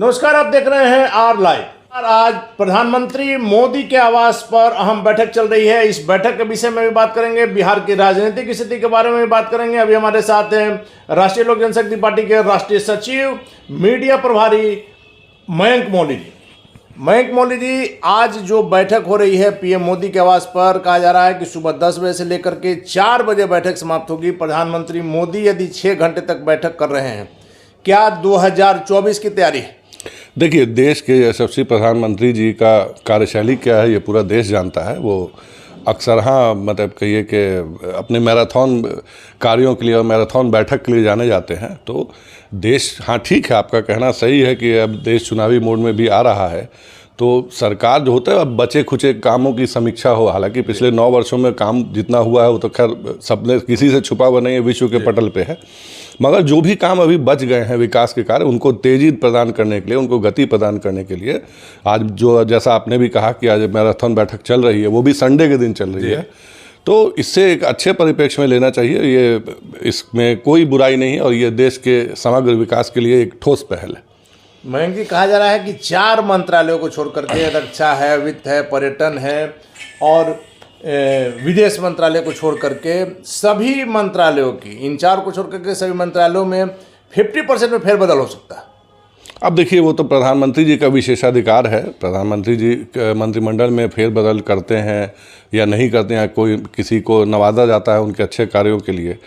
नमस्कार, आप देख रहे हैं आर लाइव। आज प्रधानमंत्री मोदी के आवास पर अहम बैठक चल रही है। इस बैठक के विषय में भी बात करेंगे, बिहार की राजनीतिक स्थिति के बारे में भी बात करेंगे। अभी हमारे साथ हैं राष्ट्रीय लोक जनशक्ति पार्टी के राष्ट्रीय सचिव, मीडिया प्रभारी मयंक मौली जी। मयंक मौली जी, आज जो बैठक हो रही है पीएम मोदी के आवास पर, कहा जा रहा है कि सुबह 10 बजे से लेकर के 4 बजे बैठक समाप्त होगी। प्रधानमंत्री मोदी यदि 6 घंटे तक बैठक कर रहे हैं, क्या 2024 की तैयारी है? देखिए, देश के यशस्वी प्रधानमंत्री जी का कार्यशैली क्या है ये पूरा देश जानता है। वो अक्सर मतलब कहिए कि अपने मैराथन कार्यों के लिए और मैराथन बैठक के लिए जाने जाते हैं। तो देश, ठीक है, आपका कहना सही है कि अब देश चुनावी मोड में भी आ रहा है, तो सरकार जो होता है अब बचे खुचे कामों की समीक्षा हो। हालांकि पिछले 9 वर्षों में काम जितना हुआ है वो तो खैर सबने किसी से छुपा हुआ नहीं है, विश्व के पटल पे है। मगर जो भी काम अभी बच गए हैं विकास के कार्य, उनको तेजी प्रदान करने के लिए, उनको गति प्रदान करने के लिए आज जो, जैसा आपने भी कहा कि आज मैराथन बैठक चल रही है, वो भी संडे के दिन चल रही है, तो इससे एक अच्छे परिप्रेक्ष्य में लेना चाहिए। ये इसमें कोई बुराई नहीं है और ये देश के समग्र विकास के लिए एक ठोस पहल है। मयंक जी, कहा जा रहा है कि 4 मंत्रालयों को छोड़ करके, रक्षा है, वित्त है, पर्यटन है और विदेश मंत्रालय को छोड़ करके सभी मंत्रालयों की, इन 4 को छोड़ करके सभी मंत्रालयों में 50% में फेरबदल हो सकता है। अब देखिए, वो तो प्रधानमंत्री जी का विशेषाधिकार है। प्रधानमंत्री जी मंत्रिमंडल में फेरबदल करते हैं या नहीं करते हैं, कोई किसी को नवाजा जाता है उनके अच्छे कार्यों के लिए,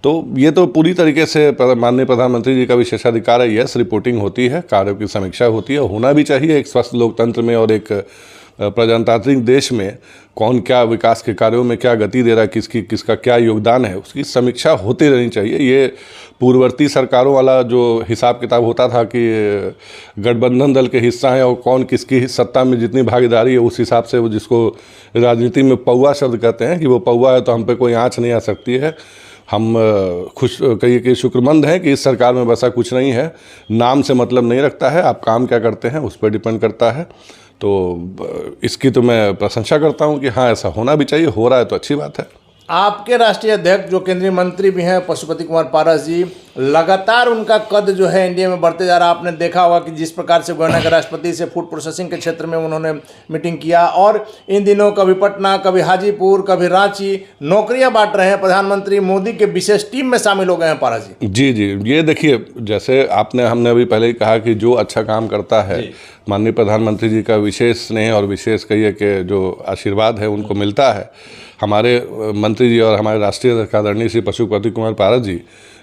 तो ये तो पूरी तरीके से माननीय प्रधानमंत्री जी का विशेषाधिकार है। यस, रिपोर्टिंग होती है, कार्यों की समीक्षा होती है, होना भी चाहिए। एक स्वस्थ लोकतंत्र में और एक प्रजातांत्रिक देश में कौन क्या विकास के कार्यों में क्या गति दे रहा है, किसका क्या योगदान है, उसकी समीक्षा होती रहनी चाहिए। ये पूर्ववर्ती सरकारों वाला जो हिसाब किताब होता था कि गठबंधन दल के हिस्सा हैं और कौन किसकी सत्ता में जितनी भागीदारी है, उस हिसाब से वो, जिसको राजनीति में पौवा शब्द कहते हैं, कि वो पौवा है तो हम पे कोई आँच नहीं आ सकती है। हम कहिए कि शुक्रमंद हैं कि इस सरकार में वैसा कुछ नहीं है। नाम से मतलब नहीं रखता है, आप काम क्या करते हैं उस पर डिपेंड करता है। तो इसकी तो मैं प्रशंसा करता हूं कि हाँ, ऐसा होना भी चाहिए, हो रहा है तो अच्छी बात है। आपके राष्ट्रीय अध्यक्ष जो केंद्रीय मंत्री भी हैं पशुपति कुमार पारस जी, लगातार उनका कद जो है इंडिया में बढ़ते जा रहा है। आपने देखा होगा कि जिस प्रकार से गयाना के राष्ट्रपति से फूड प्रोसेसिंग के क्षेत्र में उन्होंने मीटिंग किया, और इन दिनों कभी पटना, कभी हाजीपुर, कभी रांची नौकरियां बांट रहे हैं। प्रधानमंत्री मोदी के विशेष टीम में शामिल हो गए हैं पारस जी। जी, ये देखिए, जैसे हमने अभी पहले ही कहा कि जो अच्छा काम करता है, माननीय प्रधानमंत्री जी का विशेष स्नेह और विशेष कहिए कि जो आशीर्वाद है उनको मिलता है। हमारे मंत्री जी और हमारे राष्ट्रीय अध्यक्ष आदरणीय श्री पशुपति कुमार पारस जी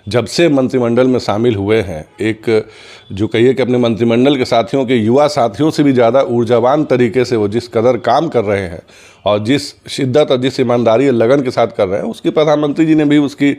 जब से मंत्रिमंडल में शामिल हुए हैं, एक जो कहिए कि अपने मंत्रिमंडल के साथियों के, युवा साथियों से भी ज़्यादा ऊर्जावान तरीके से वो जिस कदर काम कर रहे हैं और जिस शिद्दत और जिस ईमानदारी और लगन के साथ कर रहे हैं, उसकी प्रधानमंत्री जी ने भी उसकी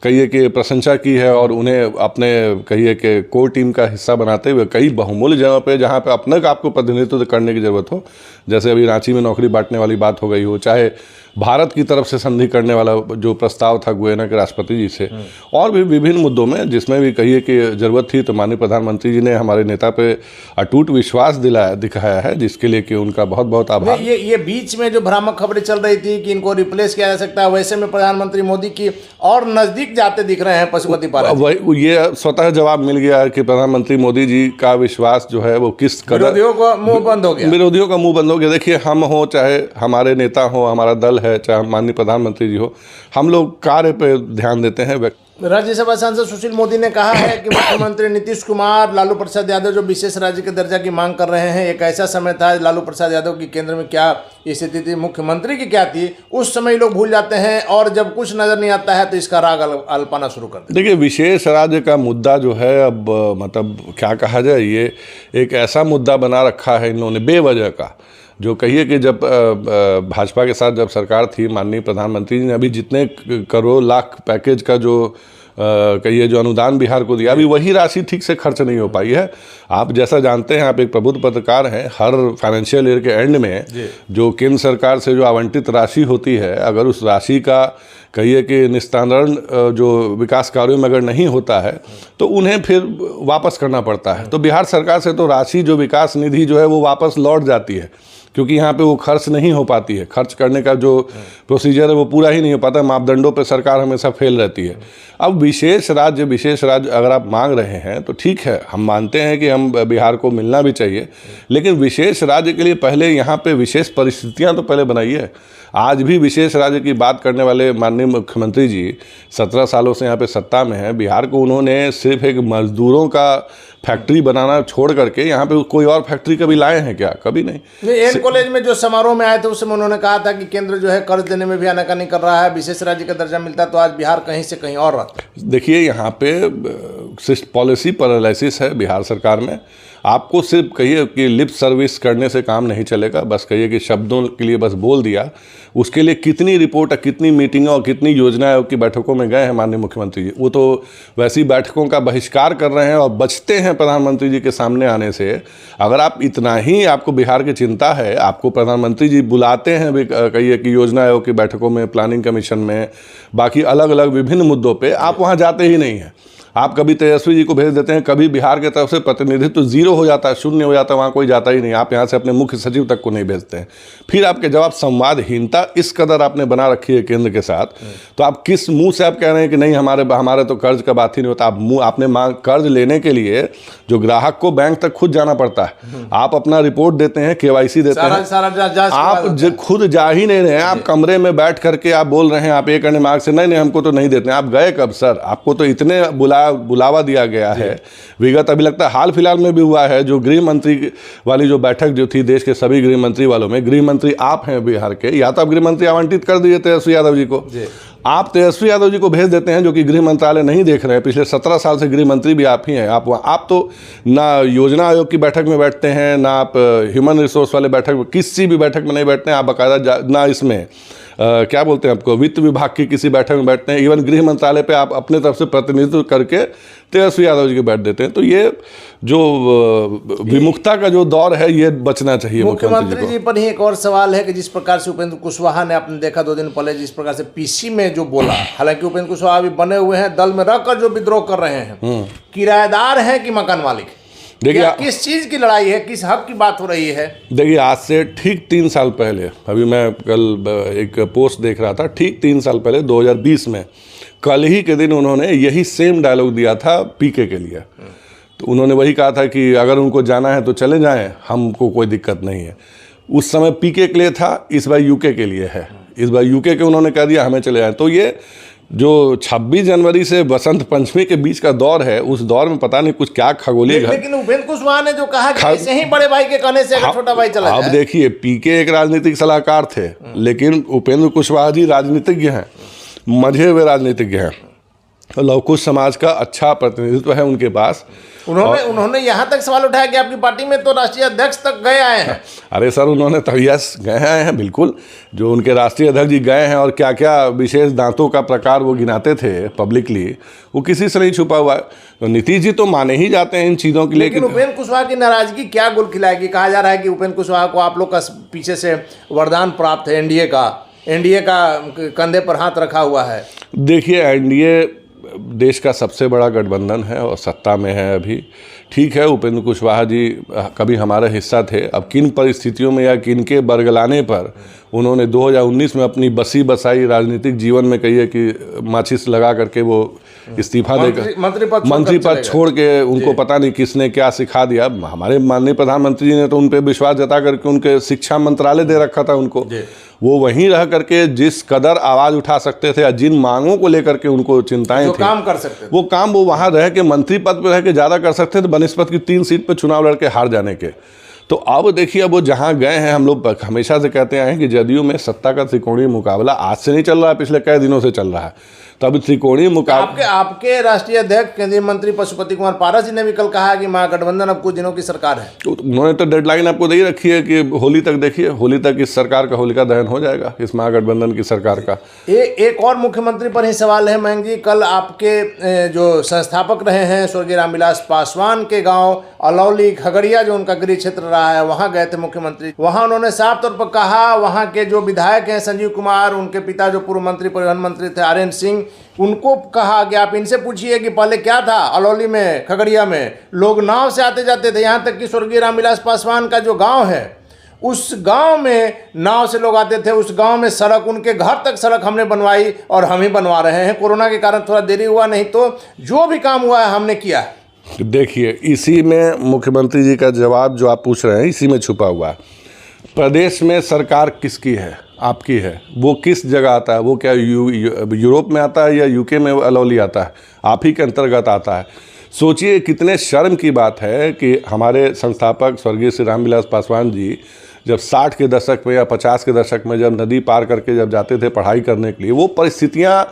कहिए कि प्रशंसा की है और उन्हें अपने कहिए कि कोर टीम का हिस्सा बनाते हुए कई बहुमूल्य जगह पे, जहाँ पे अपने आपको प्रतिनिधित्व करने की ज़रूरत हो, जैसे अभी रांची में नौकरी बांटने वाली बात हो गई हो, चाहे भारत की तरफ से संधि करने वाला जो प्रस्ताव था गयाना के राष्ट्रपति जी से, और भी विभिन्न मुद्दों में जिसमें भी कहिए कि ज़रूरत थी, तो माननीय प्रधानमंत्री जी ने हमारे नेता पे अटूट विश्वास दिखाया है, जिसके लिए कि उनका बहुत बहुत आभार। ये बीच में जो भ्रामक खबरें चल रही थी कि इनको रिप्लेस किया जा सकता है, वैसे में प्रधानमंत्री मोदी की और नजदीक जाते दिख रहे हैं पशुपति पारस। ये स्वतः जवाब मिल गया है कि प्रधानमंत्री मोदी जी का विश्वास जो है वो किस कदर विरोधियों का मुंह बंद हो गया। विरोधियों का मुंह बंद हो गया। देखिए, हम हो, चाहे हमारे नेता हो, हमारा दल है, चाहे माननीय प्रधानमंत्री जी हो, हम लोग कार्य पे ध्यान देते हैं। राज्यसभा सांसद सुशील मोदी ने कहा है कि मुख्यमंत्री नीतीश कुमार, लालू प्रसाद यादव जो विशेष राज्य के दर्जा की मांग कर रहे हैं, एक ऐसा समय था लालू प्रसाद यादव की केंद्र में क्या स्थिति थी, मुख्यमंत्री की क्या थी, उस समय लोग भूल जाते हैं और जब कुछ नजर नहीं आता है तो इसका राग अल्पाना शुरू कर देते। देखिए, विशेष राज्य का मुद्दा जो है, अब मतलब क्या कहा जाए, ये एक ऐसा मुद्दा बना रखा है इन लोगों ने बेवजह का, जो कहिए कि जब भाजपा के साथ जब सरकार थी, माननीय प्रधानमंत्री जी ने अभी जितने करोड़ लाख पैकेज का जो कहिए जो अनुदान बिहार को दिया, अभी वही राशि ठीक से खर्च नहीं हो पाई है। आप जैसा जानते हैं, आप एक प्रबुद्ध पत्रकार हैं, हर फाइनेंशियल ईयर के एंड में जो केंद्र सरकार से जो आवंटित राशि होती है, अगर उस राशि का कहिए कि निस्तारण जो विकास कार्यों में अगर नहीं होता है तो उन्हें फिर वापस करना पड़ता है। तो बिहार सरकार से तो राशि जो विकास निधि जो है वो वापस लौट जाती है, क्योंकि यहाँ पे वो खर्च नहीं हो पाती है। खर्च करने का जो प्रोसीजर है वो पूरा ही नहीं हो पाता, मापदंडों पे सरकार हमेशा फेल रहती है। अब विशेष राज्य अगर आप मांग रहे हैं तो ठीक है, हम मानते हैं कि हम बिहार को मिलना भी चाहिए, लेकिन विशेष राज्य के लिए पहले यहाँ पे विशेष परिस्थितियाँ तो पहले बनाइए। आज भी विशेष राज्य की बात करने वाले माननीय मुख्यमंत्री जी 17 सालों से यहाँ पे सत्ता में हैं। बिहार को उन्होंने सिर्फ एक मजदूरों का फैक्ट्री बनाना छोड़ करके यहाँ पे कोई और फैक्ट्री कभी लाए हैं क्या? कभी नहीं। एन कॉलेज में जो समारोह में आए थे उसमें उन्होंने कहा था कि केंद्र जो है कर्ज देने में भी आनाकानी कर रहा है, विशेष राज्य का दर्जा मिलता तो आज बिहार कहीं से कहीं और रहता। देखिए, यहाँ पे पॉलिसी पैरालिसिस है बिहार सरकार में। आपको सिर्फ कहिए कि लिप सर्विस करने से काम नहीं चलेगा, बस कहिए कि शब्दों के लिए बस बोल दिया। उसके लिए कितनी रिपोर्ट, कितनी मीटिंगों और कितनी योजनाओं की बैठकों में गए हैं माननीय मुख्यमंत्री जी, वो तो वैसी बैठकों का बहिष्कार कर रहे हैं और बचते हैं प्रधानमंत्री जी के सामने आने से। अगर आप इतना ही आपको बिहार की चिंता है, आपको प्रधानमंत्री जी बुलाते हैं कहिए कि योजना आयोग की बैठकों में, प्लानिंग कमीशन में, बाकी अलग अलग विभिन्न मुद्दों पर आप वहाँ जाते ही नहीं हैं। आप कभी तेजस्वी जी को भेज देते हैं, कभी बिहार की तरफ से प्रतिनिधित्व जीरो हो जाता है, शून्य हो जाता है, वहाँ कोई जाता ही नहीं। आप यहाँ से अपने मुख्य सचिव तक को नहीं भेजते हैं। फिर आपके जवाब संवादहीनता इस कदर आपने बना रखी है केंद्र के साथ, तो आप किस मुंह से आप कह रहे हैं कि नहीं हमारे तो कर्ज का बात ही नहीं होता। आपने कर्ज लेने के लिए जो ग्राहक को बैंक तक खुद जाना पड़ता है, आप अपना रिपोर्ट देते हैं, KYC देते हैं, आप खुद जा ही नहीं रहे हैं। आप कमरे में बैठ करके आप बोल रहे हैं, आप ये करने मार्ग से नहीं हमको तो नहीं देते हैं। आप गए कब सर? आपको तो इतने बुलावा दिया गया है विगत, अभी लगता है हाल फिलहाल में भी हुआ है, जो गृह मंत्री वाली जो बैठक जो थी देश के सभी गृह मंत्री वालों में, गृह मंत्री आप हैं बिहार के, या तो आप गृह मंत्री आवंटित कर दीजिए तेजस्वी यादव जी को। आप तेजस्वी यादव जी को भेज देते हैं, जो कि गृह मंत्रालय नहीं देख रहे हैं। पिछले 17 साल से गृह मंत्री भी आप ही हैं। आप तो ना योजना आयोग की बैठक में बैठते हैं, ना आप ह्यूमन रिसोर्स वाले बैठक में, किसी भी बैठक में नहीं बैठते हैं आप बाकायदा, ना इसमें क्या बोलते हैं आपको, वित्त विभाग की किसी बैठक में बैठते हैं। इवन गृह मंत्रालय पे आप अपने तरफ से प्रतिनिधित्व करके तेजस्वी यादव जी के बैठ देते हैं। तो ये जो विमुखता का जो दौर है, ये बचना चाहिए मुख्यमंत्री जी पर ही एक और सवाल है कि जिस प्रकार से उपेंद्र कुशवाहा ने, आपने देखा 2 दिन पहले जिस प्रकार से PC में जो बोला, हालांकि उपेंद्र कुशवाहा अभी बने हुए हैं, दल में रहकर जो विद्रोह कर रहे हैं, किराएदार है कि मकान मालिक? देखिए, किस चीज की लड़ाई है, किस हक की बात हो रही है? देखिए, आज से ठीक 3 साल पहले, अभी मैं कल एक पोस्ट देख रहा था, ठीक 3 साल पहले 2020 में कल ही के दिन उन्होंने यही सेम डायलॉग दिया था PK के लिए। तो उन्होंने वही कहा था कि अगर उनको जाना है तो चले जाएं, हमको कोई दिक्कत नहीं है। उस समय PK के लिए था, इस बार UK के लिए है। इस बार UK के उन्होंने कह दिया हमें चले जाएं। तो ये जो 26 जनवरी से बसंत पंचमी के बीच का दौर है, उस दौर में पता नहीं कुछ क्या खगोलीय, लेकिन उपेंद्र कुशवाहा ने जो कहा कि ऐसे ही बड़े भाई के कहने से अगर छोटा भाई चला जाए। अब देखिए, PK एक राजनीतिक सलाहकार थे, लेकिन उपेंद्र कुशवाहा जी राजनीतिज्ञ हैं, मझे हुए राजनीतिज्ञ हैं, लव कुश समाज का अच्छा प्रतिनिधित्व है उनके पास। उन्होंने यहाँ तक सवाल उठाया कि आपकी पार्टी में तो राष्ट्रीय अध्यक्ष तक गए आए हैं। अरे सर, उन्होंने तो यस गए आए हैं, बिल्कुल। जो उनके राष्ट्रीय अध्यक्ष जी गए हैं और क्या क्या विशेष दांतों का प्रकार वो गिनाते थे पब्लिकली, वो किसी से नहीं छुपा हुआ है। तो नीतीश जी तो माने ही जाते हैं इन चीज़ों के लिए। लेकिन उपेंद्र कुशवाहा की नाराजगी क्या गुल खिलाएगी? कहा जा रहा है कि उपेंद्र कुशवाहा को आप लोग का पीछे से वरदान प्राप्त है, एनडीए का कंधे पर हाथ रखा हुआ है। देखिए, एनडीए देश का सबसे बड़ा गठबंधन है और सत्ता में है अभी। ठीक है, उपेंद्र कुशवाहा जी कभी हमारा हिस्सा थे। अब किन परिस्थितियों में या किन के बरगलाने पर उन्होंने 2019 में अपनी बसी बसाई राजनीतिक जीवन में कहिए कि माचिस लगा करके वो इस्तीफा देकर मंत्री पद छोड़ के, उनको पता नहीं किसने क्या सिखा दिया। हमारे माननीय प्रधानमंत्री जी ने तो उन पर विश्वास जता करके उनके शिक्षा मंत्रालय दे रखा था उनको। वो वहीं रह करके जिस कदर आवाज़ उठा सकते थे या जिन मांगों को लेकर के उनको चिंताएं थी, काम कर सकते थे, वो काम वो वहाँ रह के मंत्री पद पर रह के ज़्यादा कर सकते थे, बनिस्पत की 3 सीट पर चुनाव लड़के हार जाने के। तो अब देखिए, अब वो जहाँ गए हैं, हम लोग हमेशा से कहते आए हैं कि जदयू में सत्ता का त्रिकोणीय मुकाबला आज से नहीं चल रहा है, पिछले कई दिनों से चल रहा है। तो अभी त्रिकोणीय मुकाबले। आपके राष्ट्रीय अध्यक्ष केंद्रीय मंत्री पशुपति कुमार पारस जी ने भी कल कहा कि महागठबंधन अब कुछ दिनों की सरकार है। उन्होंने तो डेडलाइन आपको दे ही रखी है कि होली तक, देखिए होली तक इस सरकार का होलिका दहन हो जाएगा, इस महागठबंधन की सरकार का। एक और मुख्यमंत्री पर ही सवाल है मयंक जी, कल आपके जो संस्थापक रहे हैं स्वर्गीय रामविलास पासवान के गांव अलौली खगड़िया, जो उनका गृह क्षेत्र रहा है, वहां गए थे मुख्यमंत्री। वहां उन्होंने साफ तौर पर कहा, वहां के जो विधायक हैं संजीव कुमार, उनके पिता जो पूर्व मंत्री परिवहन मंत्री थे आर्यन सिंह, उनको कहा कि आप इनसे पूछिए कि पहले क्या था अलौली में, खगड़िया में लोग नाव से आते जाते थे। यहाँ तक कि स्वर्गीय रामविलास पासवान का जो गांव है, उस गांव में नाव से लोग आते थे। उस गांव में सड़क, उनके घर तक सड़क हमने बनवाई और हम ही बनवा रहे हैं। कोरोना के कारण थोड़ा देरी हुआ, नहीं तो जो भी काम हुआ है हमने किया है। देखिए, इसी में मुख्यमंत्री जी का जवाब जो आप पूछ रहे हैं, इसी में छुपा हुआ है। प्रदेश में सरकार किसकी है? आपकी है। वो किस जगह आता है? वो क्या यूरोप में आता है या यूके में अलौली आता है? आप ही के अंतर्गत आता है। सोचिए कितने शर्म की बात है कि हमारे संस्थापक स्वर्गीय श्री रामविलास पासवान जी जब 60 के दशक में या 50 के दशक में जब नदी पार करके जब जाते थे पढ़ाई करने के लिए, वो परिस्थितियां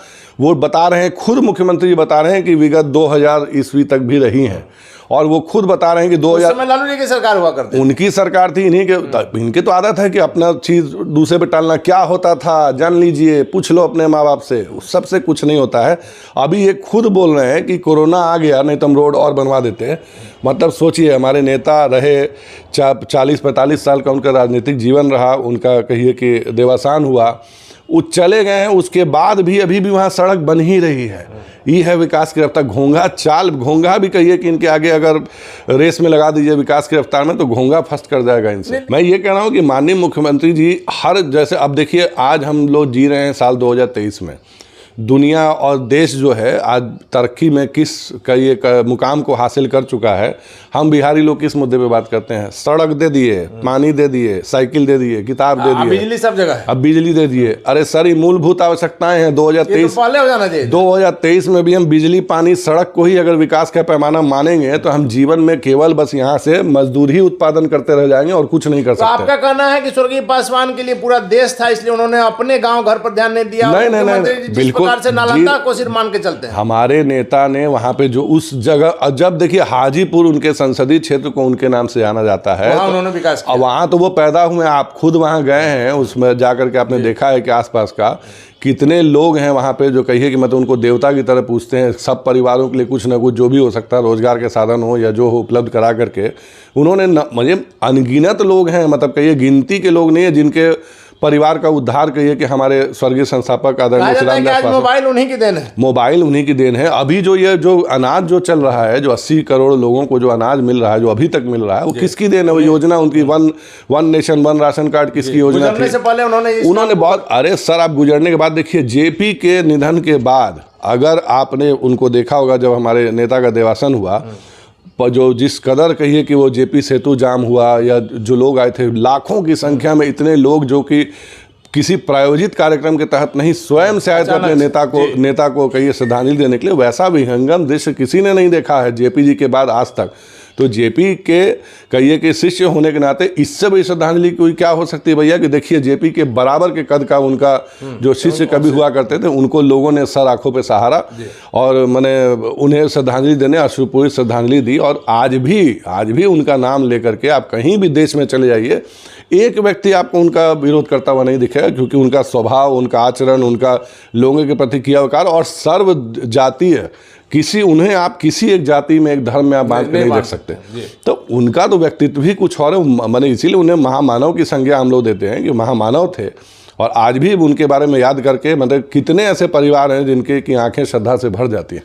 वो बता रहे हैं, खुद मुख्यमंत्री जी बता रहे हैं कि विगत 2000 ईस्वी तक भी रही हैं। और वो खुद बता रहे हैं कि 2000 समय लालू जी की सरकार हुआ करती, उनकी सरकार थी। इनके तो आदत है कि अपना चीज़ दूसरे पे टालना। क्या होता था जान लीजिए, पूछ लो अपने माँ बाप से, सबसे कुछ नहीं होता है। अभी ये खुद बोल रहे हैं कि कोरोना आ गया, नहीं तो हम रोड और बनवा देते। मतलब सोचिए, हमारे नेता रहे 40-45 साल का उनका राजनीतिक जीवन रहा, उनका कहिए कि देवासान हुआ, वो चले गए हैं, उसके बाद भी अभी भी वहाँ सड़क बन ही रही है। ये है विकास की रफ्तार। घोंघा भी कहिए कि इनके आगे अगर रेस में लगा दीजिए विकास की रफ्तार में, तो घोंघा फर्स्ट कर जाएगा इनसे। मैं ये कह रहा हूँ कि माननीय मुख्यमंत्री जी जैसे अब देखिए, आज हम लोग जी रहे हैं साल 2023 में। दुनिया और देश जो है आज तरक्की में किस मुकाम को हासिल कर चुका है। हम बिहारी लोग किस मुद्दे पे बात करते हैं? सड़क दे दिए, पानी दे दिए, साइकिल दे दिए, किताब दे दिए, बिजली सब जगह है। अब बिजली दे दिए। अरे सर, ये मूलभूत आवश्यकताएं हैं। 2023 तो पहले हो जाना चाहिए। 2023 में भी हम बिजली, पानी, सड़क को ही अगर विकास का पैमाना मानेंगे तो हम जीवन में केवल बस यहाँ से मजदूर ही उत्पादन करते रह जाएंगे और कुछ नहीं कर सकते। आपका कहना है कि स्वर्गीय पासवान के लिए पूरा देश था, इसलिए उन्होंने अपने गाँव घर पर ध्यान नहीं दिया? नहीं, बिल्कुल नालंदा को सिर्फ मान के चलते हैं। हमारे नेता ने वहां पे जो उस जगह, जब देखिए हाजीपुर उनके संसदीय क्षेत्र को उनके नाम से जाना जाता है, वहां उन्होंने विकास किया। वहां तो वो पैदा हुए, आप खुद वहां गए हैं, उसमें जाकर के आपने देखा है कि आसपास का कितने लोग हैं वहाँ पे जो कहिए कि मतलब उनको देवता की तरह पूछते हैं। सब परिवारों के लिए कुछ ना कुछ जो भी हो सकता है, रोजगार के साधन हो या जो हो, उपलब्ध करा करके उन्होंने मुझे अनगिनत लोग हैं, मतलब कहिए गिनती के लोग नहीं है, जिनके परिवार का उद्धार कहिए कि हमारे स्वर्गीय संस्थापक आदरणीय मोबाइल उन्हीं की देन है। मोबाइल उन्हीं की देन है। अभी जो अनाज जो चल रहा है, जो 80 करोड़ लोगों को जो अनाज मिल रहा है, जो अभी तक मिल रहा है, वो किसकी देन है? वो योजना उनकी one nation one ration card किसकी योजना थी? से पहले उन्होंने बहुत, अरे सर, आप गुजरने के बाद देखिए, जेपी के निधन के बाद अगर आपने उनको देखा होगा, जब हमारे नेता का देवासन हुआ, जो जिस कदर कहिए कि वो जेपी सेतु जाम हुआ, या जो लोग आए थे लाखों की संख्या में, इतने लोग जो कि किसी प्रायोजित कार्यक्रम के तहत नहीं, स्वयं से आए थे अपने नेता को कहिए श्रद्धांजलि देने के लिए, वैसा विहंगम दृश्य किसी ने नहीं देखा है जेपी जी के बाद आज तक। तो जेपी के कहिए कि शिष्य होने के नाते इससे बड़ी श्रद्धांजलि कोई क्या हो सकती है भैया? कि देखिए, जेपी के बराबर के कद का उनका जो शिष्य कभी हुआ करते थे, उनको लोगों ने सर आंखों पे सहारा और मैंने उन्हें श्रद्धांजलि देने अश्रुपूरित श्रद्धांजलि दी। और आज भी उनका नाम लेकर के आप कहीं भी देश में चले जाइए, एक व्यक्ति आपको उनका विरोध करता हुआ नहीं दिखेगा, क्योंकि उनका स्वभाव, उनका आचरण, उनका लोगों के प्रति किया वकार और सर्व जातीय, उन्हें आप किसी एक जाति में, एक धर्म में आप बांध के नहीं रख सकते। तो उनका तो व्यक्तित्व भी कुछ और है। मैंने इसीलिए उन्हें महामानव की संज्ञा हम लोग देते हैं कि महामानव थे। और आज भी उनके बारे में याद करके मतलब कितने ऐसे परिवार हैं जिनके की आंखें श्रद्धा से भर जाती हैं।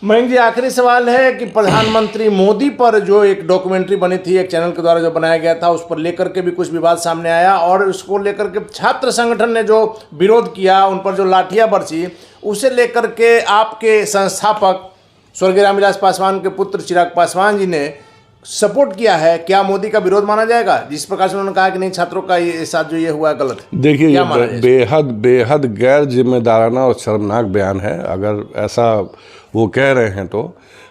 मयंक जी, आखिरी सवाल है कि प्रधानमंत्री मोदी पर जो एक डॉक्यूमेंट्री बनी थी, एक चैनल के द्वारा जो बनाया गया था, उस पर लेकर के भी कुछ विवाद सामने आया और उसको लेकर के छात्र संगठन ने जो विरोध किया, उन पर जो लाठियां बरसी, उसे लेकर के आपके संस्थापक स्वर्गीय रामविलास पासवान के पुत्र चिराग पासवान जी ने सपोर्ट किया है। क्या मोदी का विरोध माना जाएगा? जिस प्रकार से उन्होंने कहा कि नहीं, छात्रों का ये साथ जो ये हुआ है गलत है। देखिए, ये बेहद गैर जिम्मेदाराना और शर्मनाक बयान है। अगर ऐसा वो कह रहे हैं तो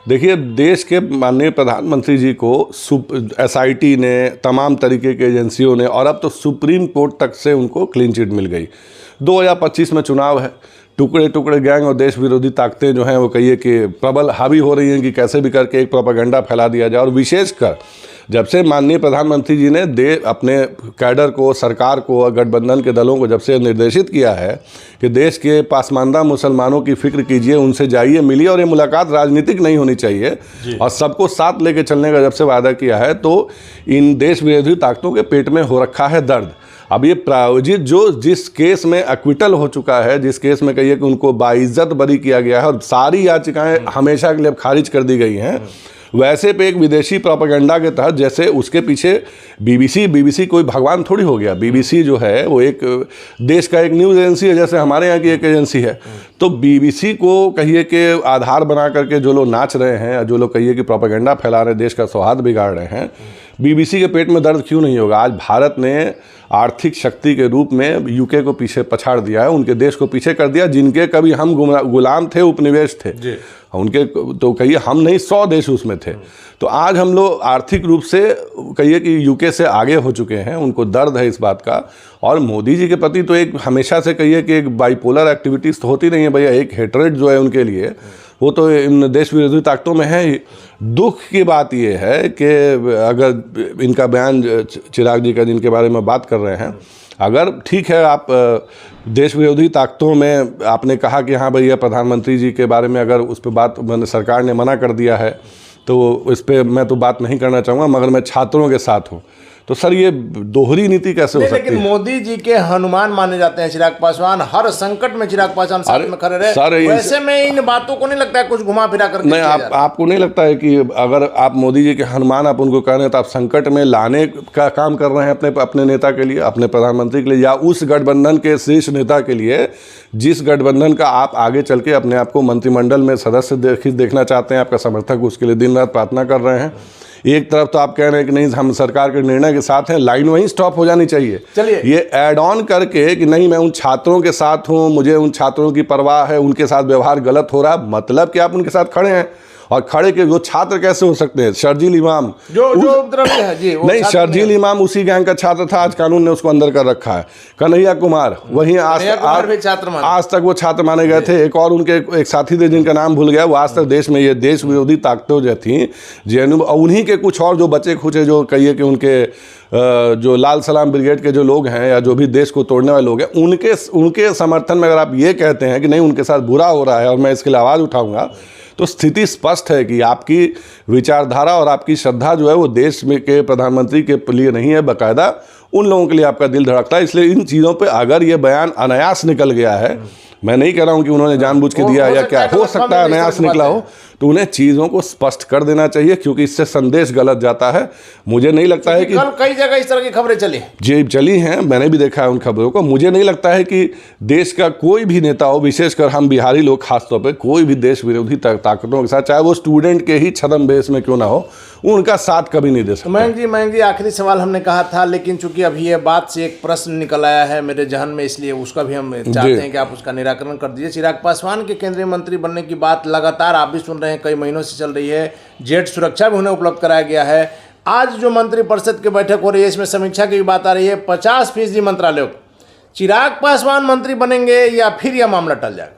देखिए, देश के माननीय प्रधानमंत्री जी को SIT ने, तमाम तरीके के एजेंसियों ने, और अब तो सुप्रीम कोर्ट तक से उनको क्लीन चिट मिल गई। 2025 में चुनाव है, टुकड़े टुकड़े गैंग और देश विरोधी ताकतें जो हैं वो कहिए कि प्रबल हावी हो रही हैं कि कैसे भी करके एक प्रोपेगेंडा फैला दिया जाए। और विशेषकर जब से माननीय प्रधानमंत्री जी ने अपने कैडर को, सरकार को और गठबंधन के दलों को जब से निर्देशित किया है कि देश के पासमानदा मुसलमानों की फिक्र कीजिए, उनसे जाइए, मिलिए, और ये मुलाकात राजनीतिक नहीं होनी चाहिए और सबको साथ लेके चलने का जब से वादा किया है, तो इन देश विरोधी ताकतों के पेट में हो रखा है दर्द। अब ये प्रायोजित जो जिस केस में एक्विटल हो चुका है, जिस केस में कहिए कि उनको बाइज्जत बरी किया गया है और सारी याचिकाएं हमेशा के लिए खारिज कर दी गई हैं, वैसे पे एक विदेशी प्रोपेगेंडा के तहत, जैसे उसके पीछे बीबीसी कोई भगवान थोड़ी हो गया। बीबीसी जो है वो एक देश का एक न्यूज़ एजेंसी है, जैसे हमारे यहाँ की एक एजेंसी है। तो बीबीसी को कहिए कि आधार बना करके जो लोग नाच रहे हैं, जो लोग कहिए कि प्रोपेगेंडा फैला रहे हैं, देश का सौहार्द बिगाड़ रहे हैं, बीबीसी के पेट में दर्द क्यों नहीं होगा? आज भारत ने आर्थिक शक्ति के रूप में यूके को पीछे पछाड़ दिया है, उनके देश को पीछे कर दिया, जिनके कभी हम गुलाम थे, उपनिवेश थे उनके, तो कहिए हम नहीं 100 देश उसमें थे। तो आज हम लोग आर्थिक रूप से कहिए कि यूके से आगे हो चुके हैं, उनको दर्द है इस बात का। और मोदी जी के प्रति तो एक हमेशा से कहिए कि एक बाइपोलर एक्टिविटीज़ तो होती नहीं है भैया, एक हेटरेट जो है उनके लिए वो तो इन देश विरोधी ताकतों में है ही। दुख की बात ये है कि अगर इनका बयान चिराग जी का, जिनके बारे में बात कर रहे हैं, अगर ठीक है आप देश विरोधी ताकतों में आपने कहा कि हाँ भैया प्रधानमंत्री जी के बारे में अगर उस पर बात सरकार ने मना कर दिया है तो इस पर मैं तो बात नहीं करना चाहूँगा, मगर मैं छात्रों के साथ हूँ। तो सर ये दोहरी नीति कैसे हो सकती है? लेकिन मोदी जी के हनुमान माने जाते हैं चिराग पासवान, हर संकट में चिराग पासवान साथ में खड़े रहे। वैसे में इन बातों को नहीं लगता है कुछ घुमा फिरा कर नहीं, आपको नहीं लगता है कि अगर आप मोदी जी के हनुमान आप उनको कह रहे हैं तो आप संकट में लाने का काम कर रहे हैं अपने नेता के लिए, अपने प्रधानमंत्री के लिए, या उस गठबंधन के शीर्ष नेता के लिए जिस गठबंधन का आप आगे चल के अपने आप को मंत्रिमंडल में सदस्य देखना चाहते हैं, आपका समर्थक उसके लिए दिन रात प्रार्थना कर रहे हैं। एक तरफ तो आप कह रहे हैं कि नहीं हम सरकार के निर्णय के साथ हैं, लाइन वहीं स्टॉप हो जानी चाहिए। चलिए ये ऐड ऑन करके कि नहीं मैं उन छात्रों के साथ हूं, मुझे उन छात्रों की परवाह है, उनके साथ व्यवहार गलत हो रहा है, मतलब कि आप उनके साथ खड़े हैं। और खड़े के वो छात्र कैसे हो सकते हैं? शर्जील इमाम जो उपद्रवी है जी, नहीं, शर्जील इमाम उसी गैंग का छात्र था, आज कानून ने उसको अंदर कर रखा है। कन्हैया कुमार वहीं आज तक वो छात्र माने गए थे। एक और उनके एक साथी थे जिनका नाम भूल गया, वो आज तक देश में ये देश विरोधी ताकतें जो थी जेएनयू, उन्हीं के कुछ और जो बचे खुचे जो कहिए कि उनके जो लाल सलाम ब्रिगेड के जो लोग हैं या जो भी देश को तोड़ने वाले लोग हैं, उनके समर्थन में अगर आप ये कहते हैं कि नहीं उनके साथ बुरा हो रहा है और मैं इसके लिए आवाज़ उठाऊंगा, तो स्थिति स्पष्ट है कि आपकी विचारधारा और आपकी श्रद्धा जो है वो देश में के प्रधानमंत्री के लिए नहीं है, बाकायदा उन लोगों के लिए आपका दिल धड़कता है। इसलिए इन चीज़ों पे अगर ये बयान अनायास निकल गया है, मैं नहीं कह रहा हूं कि उन्होंने जानबूझ के दिया या क्या, हो सकता है अनायास निकला हो, तो उन्हें चीज़ों को स्पष्ट कर देना चाहिए, क्योंकि इससे संदेश गलत जाता है। मुझे नहीं लगता है कि कल कई जगह इस तरह की खबरें चली हैं, मैंने भी देखा है उन खबरों को। मुझे नहीं लगता है कि देश का कोई भी नेता हो, विशेषकर हम बिहारी लोग खासतौर पर, कोई भी देश विरोधी ताकतों के साथ, चाहे वो स्टूडेंट के ही छद्म में क्यों ना हो, उनका साथ कभी नहीं दे सकते। मयंक जी आखिरी सवाल हमने कहा था, लेकिन चूंकि अभी ये बात से एक प्रश्न निकल आया है मेरे जहन में, इसलिए उसका भी हम चाहते हैं कि आप उसका निराकरण कर दीजिए। चिराग पासवान के केंद्रीय मंत्री बनने की बात लगातार आप भी सुन रहे हैं, कई महीनों से चल रही है, जेट सुरक्षा भी उन्हें उपलब्ध कराया गया है। आज जो मंत्रिपरिषद की बैठक हो रही है, इसमें समीक्षा की भी बात आ रही है, 50% मंत्रालयों चिराग पासवान मंत्री बनेंगे या फिर यह मामला टल जाएगा?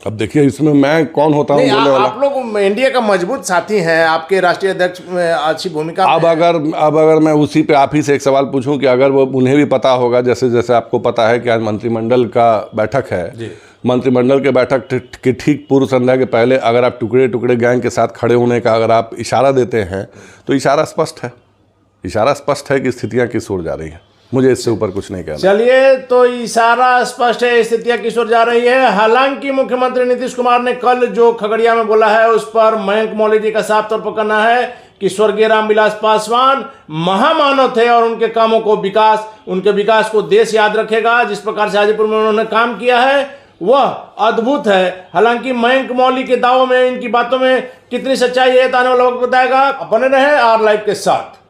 अब देखिए इसमें मैं कौन होता हूँ बोलने वाला। आप लोग एनडीए का मजबूत साथी हैं, आपके राष्ट्रीय अध्यक्ष में अच्छी भूमिका। अब अगर मैं उसी पे आप ही से एक सवाल पूछूं कि अगर वो उन्हें भी पता होगा, जैसे जैसे आपको पता है कि आज मंत्रिमंडल का बैठक है, मंत्रिमंडल के बैठक की ठीक पूर्व संध्या के पहले अगर आप टुकड़े टुकड़े गैंग के साथ खड़े होने का अगर आप इशारा देते हैं, तो इशारा स्पष्ट है कि स्थितियाँ किस ओर जा रही हैं। मुझे इससे ऊपर कुछ नहीं कहना। चलिए, तो इशारा स्पष्ट है, स्थितियां किस ओर जा रही है। हालांकि मुख्यमंत्री नीतीश कुमार ने कल जो खगड़िया में बोला है, उस पर मयंक मौली जी का साफ तौर पर कहना है कि स्वर्गीय रामविलास पासवान महामानव थे और उनके कामों को उनके विकास को देश याद रखेगा। जिस प्रकार से हाजीपुर में उन्होंने काम किया है वह अद्भुत है। हालांकि मयंक मौली के दावों में, इनकी बातों में कितनी सच्चाई है, तो आने वाला वक्त बताएगा। बने रहे आर लाइव के साथ।